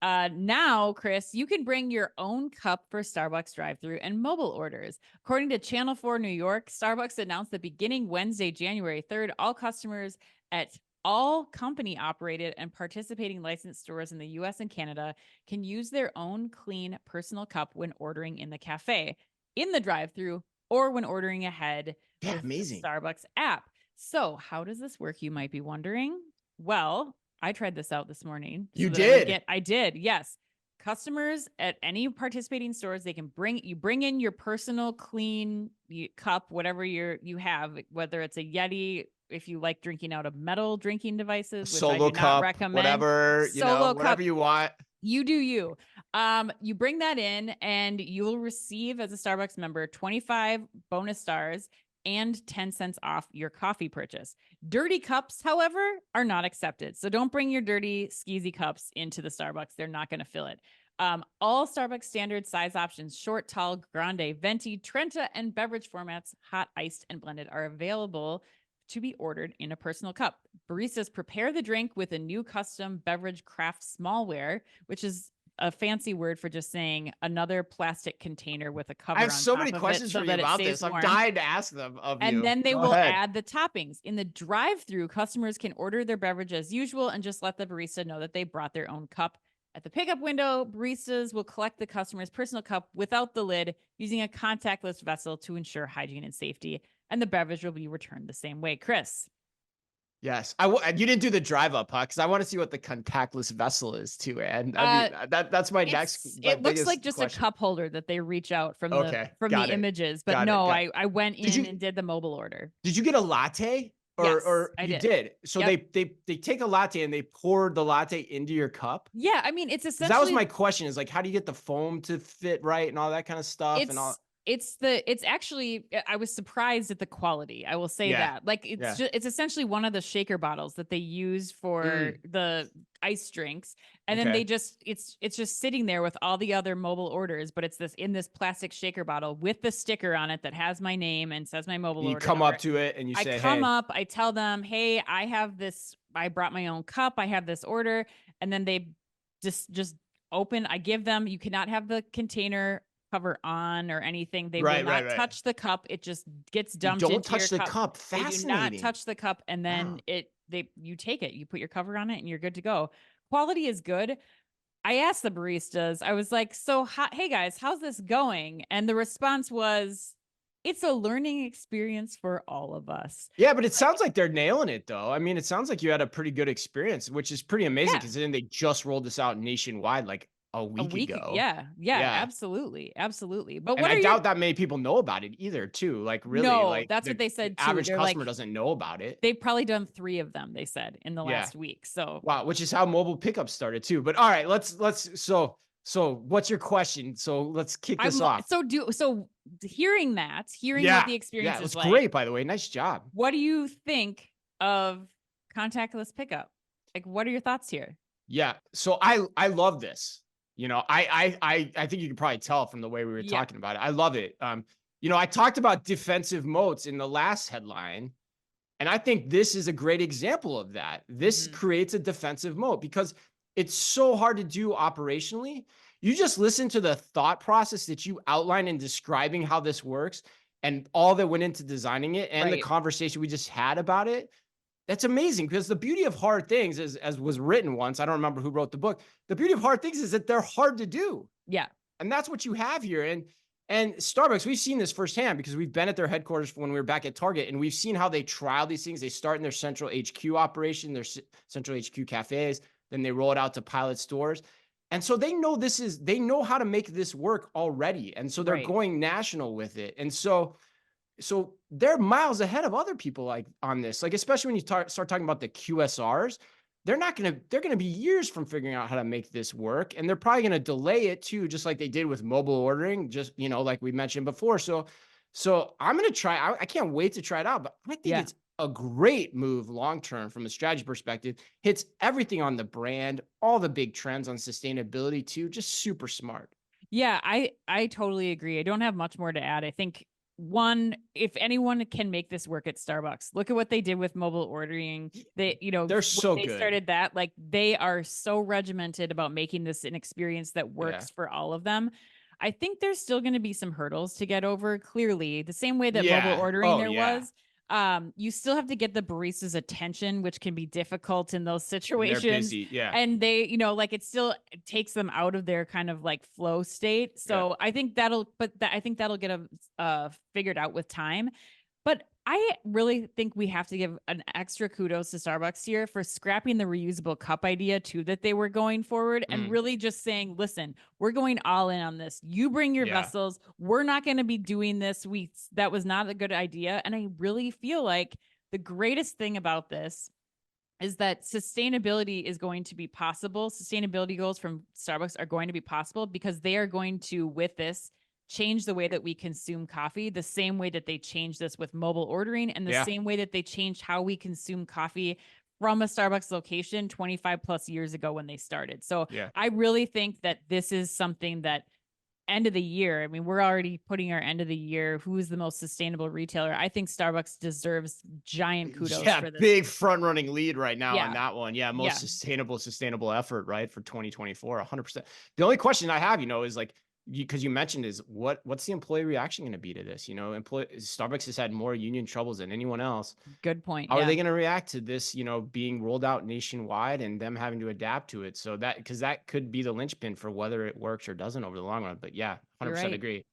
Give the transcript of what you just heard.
Now, Chris, you can bring your own cup for Starbucks drive-through and mobile orders. According to Channel 4 New York, Starbucks announced that beginning Wednesday, January 3rd, all customers at all company operated and participating licensed stores in the US and Canada can use their own clean personal cup when ordering in the cafe, in the drive-through, or when ordering ahead Yeah, with the amazing. Starbucks app. So, how does this work, you might be wondering? Well, I tried this out this morning You so that I would did. get, I did, yes. Customers at any participating stores, they can bring in your personal clean cup, whatever you have, whether it's a Yeti, if you like drinking out of metal drinking A devices, which I solo do not cup, recommend. whatever, Solo whatever cup, you want. you do you. You bring that in and you will receive as a Starbucks member 25 bonus stars and 10 cents off your coffee purchase. Dirty cups, however, are not accepted. So don't bring your dirty, skeezy cups into the Starbucks. They're not going to fill it. All Starbucks standard size options, short, tall, grande, venti, Trenta, and beverage formats, hot, iced, and blended, are available to be ordered in a personal cup. Baristas prepare the drink with a new custom beverage craft smallware, which is a fancy word for just saying another plastic container with a I cover have on so top many of it questions so for you that it about stays this. I'm warm. dying to ask them of And you. then they Go will ahead. add the toppings. In the drive-through, customers can order their beverage as usual and just let the barista know that they brought their own cup. At the pickup window, baristas will collect the customer's personal cup without the lid using a contactless vessel to ensure hygiene and safety, and the beverage will be returned the same way. Chris. Yes, you didn't do the drive up, huh? Because I want to see what the contactless vessel is too. And I Uh mean that's my my it looks like biggest just a question. cup holder that they reach out Okay, from the got it, images, but got it, no, got it. I went Did in you and did the mobile order. did you get a latte Yes, or I you did. did? So Yep. they take a latte and they pour the latte into your cup. Yeah, I mean, it's Because that was essentially my question is like, how do you get the foam to fit right and all that kind of stuff and all? it's actually, I was surprised at the quality. I will say Yeah, that. Like yeah. it's essentially one of the shaker bottles that they use for Mm, the ice drinks, and then okay. they just it's just sitting there with all the other mobile orders, but it's this in this plastic shaker bottle with the sticker on it that has my name and says my mobile You order come up number. to it and you I say, come "Hey, up, I tell them, "Hey, I have this, I brought my own cup, I have this order." And then they just open, I give them, you cannot have the container cover on or anything. They will right, right, not right. touch the cup. It just gets You dumped don't into your touch the cup. cup. They do not Fascinating. touch the cup, and then Wow. you take it, you put your cover on it, and you're good to go. Quality is good. I asked the baristas, I was like, so hey guys, how's this going? And the response was, it's a learning experience for all of us. Yeah, but it Like, sounds like they're nailing it though. I mean, it sounds like you had a pretty good experience, which is pretty amazing yeah, considering they just rolled this out nationwide like a a week week. ago. Yeah, yeah, Yeah. absolutely. Absolutely. But And what I are your doubt that many people know about it either, too. Like, really, no, like that's what the they said too. average They're customer like, doesn't know about it. they've probably done 3 of them, they said, in the Yeah. last week. So, Wow, which is how mobile pickup started too. But all right, let's so what's your question? So let's kick this off. hearing what Yeah. the Yeah, experience it is was like, great, by the way. Nice job. what do you think of contactless pickup? Like, what are your thoughts here? Yeah. So I love this. I think you can probably tell from the way we were Yeah. talking about it. I love it. I talked about defensive moats in the last headline, and I think this is a great example of that. This Hmm. creates a defensive moat because it's so hard to do operationally. You just listen to the thought process that you outline in describing how this works and all that went into designing it and the Right. conversation we just had about it. That's amazing because the beauty of hard things is, as was written once, I don't remember who wrote the book. The beauty of hard things is that they're hard to do. Yeah. And that's what you have here. And Starbucks, we've seen this firsthand because we've been at their headquarters when we were back at Target, and we've seen how they trial these things. They start in their central HQ operation, their central HQ cafes, then they roll it out to pilot stores. And so they know how to make this work already. And so they're Right. going national with it. And so they're miles ahead of other people like on this. Like especially when you start talking about the QSRs, they're gonna be years from figuring out how to make this work, and they're probably gonna delay it too, just like they did with mobile ordering, just like we mentioned before. So I'm gonna try. I can't wait to try it out, but I think Yeah. it's a great move long term from a strategy perspective. Hits everything on the brand, all the big trends on sustainability too. Just super smart. Yeah, I totally agree. I don't have much more to add. I think one, if anyone can make this work at Starbucks, look at what they did with mobile ordering. They, They're when so they good. started that, like they are so regimented about making this an experience that works for all of them. I think there's still going to be some hurdles to get over, clearly, the same way that mobile ordering Oh, there yeah. was. You still have to get the barista's attention, which can be difficult in those They're situations. busy. Yeah. And they, like it takes them out of their kind of like flow state. So I think I think that'll get figured out with time. But I really think we have to give an extra kudos to Starbucks here for scrapping the reusable cup idea too that they were going forward, and really just saying, listen, we're going all in on this. You bring your vessels. We're not going to be doing this. That was not a good idea. And I really feel like the greatest thing about this is that sustainability is going to be possible. Sustainability goals from Starbucks are going to be possible because they are going to, with this, change the way that we consume coffee, the same way that they changed this with mobile ordering, and the same way that they changed how we consume coffee from a Starbucks location 25 plus years ago when they started. So I really think that this is something that end of the year, I mean, we're already putting our end of the year. Who is the most sustainable retailer? I think Starbucks deserves giant kudos for this. Big front running lead right now on Yeah. that one. Yeah. Most Yeah. sustainable effort, right? For 2024, 100%. The only question I have, is like, because you mentioned is what's the employee reaction going to be to this? Starbucks has had more union troubles than anyone else. Good point. How are they going to react to this, being rolled out nationwide and them having to adapt to it? So because that could be the linchpin for whether it works or doesn't over the long run. But yeah, 100% agree.